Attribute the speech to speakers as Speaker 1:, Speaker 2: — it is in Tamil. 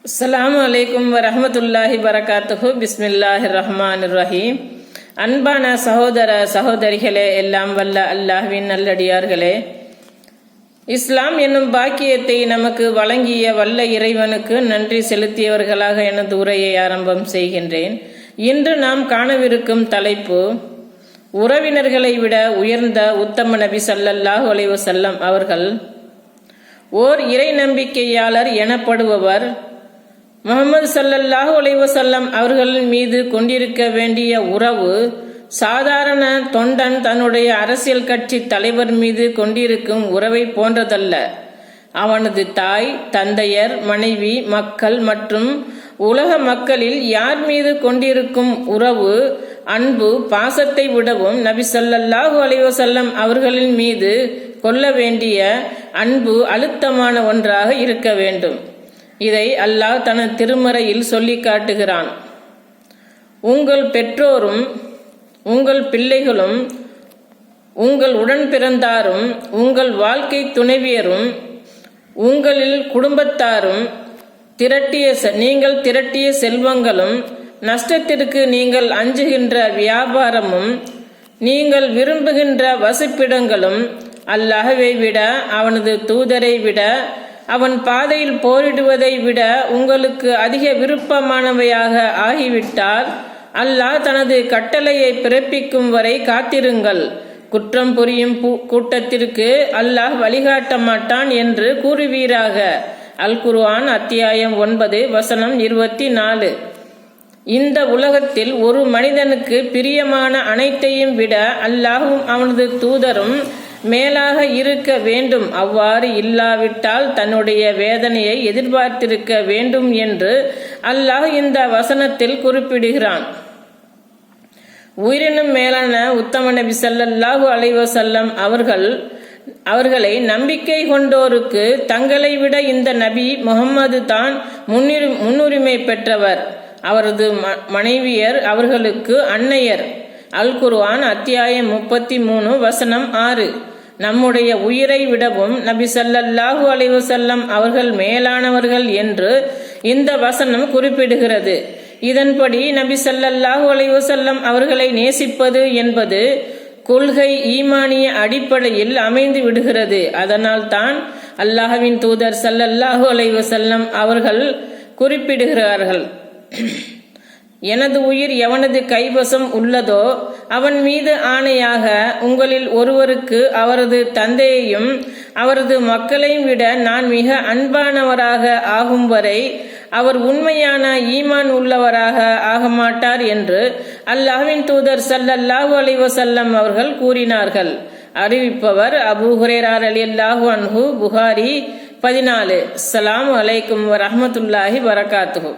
Speaker 1: அஸ்ஸலாமு அலைக்கும் வரஹ்மத்துல்லாஹி வரகாத்துஹு. பிஸ்மில்லாஹிர் ரஹ்மானிர் ரஹீம். அன்பான சகோதர சகோதரிகளே, எல்லாம் வல்ல அல்லாஹ்வின் நல்லடியார்களே, இஸ்லாம் என்னும் பாக்கியத்தை நமக்கு வழங்கிய வல்ல இறைவனுக்கு நன்றி செலுத்தியவர்களாக எனது உரையை ஆரம்பம் செய்கின்றேன். இன்று நாம் காணவிருக்கும் தலைப்பு, உறவினர்களை விட உயர்ந்த உத்தம நபி ஸல்லல்லாஹு அலைஹி வஸல்லம் அவர்கள் ஓர் இறை நம்பிக்கையாளர் எனப்படுபவர் முஹம்மது ஸல்லல்லாஹு அலைஹி வஸல்லம் அவர்களின் மீது கொண்டிருக்க வேண்டிய உறவு சாதாரண தொண்டன் தன்னுடைய அரசியல் கட்சி தலைவர் மீது கொண்டிருக்கும் உறவை போன்றதல்ல. அவனது தாய், தந்தையர், மனைவி, மக்கள் மற்றும் உலக மக்களில் யார் மீது கொண்டிருக்கும் உறவு, அன்பு, பாசத்தை விடவும் நபி ஸல்லல்லாஹு அலைஹி வஸல்லம் அவர்களின் மீது கொள்ள வேண்டிய அன்பு அழுத்தமான ஒன்றாக இருக்க வேண்டும். இதை அல்லாஹ் தனது திருமறையில் சொல்லி காட்டுகிறான். உங்கள் பெற்றோரும் உங்கள் பிள்ளைகளும் உங்கள் உடன் பிறந்தாரும் உங்கள் வாழ்க்கை துணைவியரும் உங்களில் குடும்பத்தாரும் நீங்கள் திரட்டிய செல்வங்களும் நஷ்டத்திற்கு நீங்கள் அஞ்சுகின்ற வியாபாரமும் நீங்கள் விரும்புகின்ற வசிப்பிடங்களும் அல்லாஹ்வை விட, அவனது தூதரை விட, அவன் பாதையில் போரிடுவதை விட உங்களுக்கு அதிக விருப்பமானவையாக ஆகிவிட்டால் அல்லாஹ் தனது கட்டளையை பிறப்பிக்கும் வரை காத்திருங்கள். குற்றம் புரியும் கூட்டத்திற்கு அல்லாஹ் வழிகாட்ட மாட்டான் என்று கூறுவீராக. அல் குர்ஆன் அத்தியாயம் 9 வசனம் 24. இந்த உலகத்தில் ஒரு மனிதனுக்கு பிரியமான அனைத்தையும் விட அல்லாஹும் அவனது தூதரும் மேலாக இருக்க வேண்டும். அவ்வாறு இல்லாவிட்டால் தன்னுடைய வேதனையை எதிர்பார்த்திருக்க வேண்டும் என்று அல்லாஹ் இந்த வசனத்தில் குறிப்பிடுகிறான். உயிரினும் மேலான உத்தம நபி ஸல்லல்லாஹு அலைஹி வஸல்லம் அவர்களை நம்பிக்கை கொண்டோருக்கு தங்களை விட இந்த நபி முஹம்மது தான் முன்னுரிமை பெற்றவர். அவரது மனைவியர் அவர்களுக்கு அன்னையர். அல் குர்ஆன் அத்தியாயம் 33 வசனம் 6. நம்முடைய உயிரை விடவும் நபி ஸல்லல்லாஹு அலைஹி வஸல்லம் அவர்கள் மேலானவர்கள் என்று இந்த வசனம் குறிப்பிடுகிறது. இதன்படி நபி ஸல்லல்லாஹு அலைஹி வஸல்லம் அவர்களை நேசிப்பது என்பது கொள்கை, ஈமானிய அடிப்படையில் அமைந்து விடுகிறது. அதனால் தான் அல்லாஹ்வின் தூதர் ஸல்லல்லாஹு அலைஹி வஸல்லம் அவர்கள் குறிப்பிடுகிறார்கள், எனது உயிர் எவனது கைவசம் உள்ளதோ அவன் மீது ஆணையாக உங்களில் ஒருவருக்கு அவரது தந்தையையும் அவரது மக்களையும் விட நான் மிக அன்பானவராக ஆகும் வரை அவர் உண்மையான ஈமான் உள்ளவராக ஆக மாட்டார் என்று அல்லாஹ்வின் தூதர் ஸல்லல்லாஹு அலைஹி வஸல்லம் அவர்கள் கூறினார்கள். அறிவிப்பவர் அபூ ஹுரைரா ரலியல்லாஹு அன்ஹு, புகாரி 14. அஸ்ஸலாமு அலைக்கும் வரஹ்மத்துல்லாஹி வரகாத்துஹு.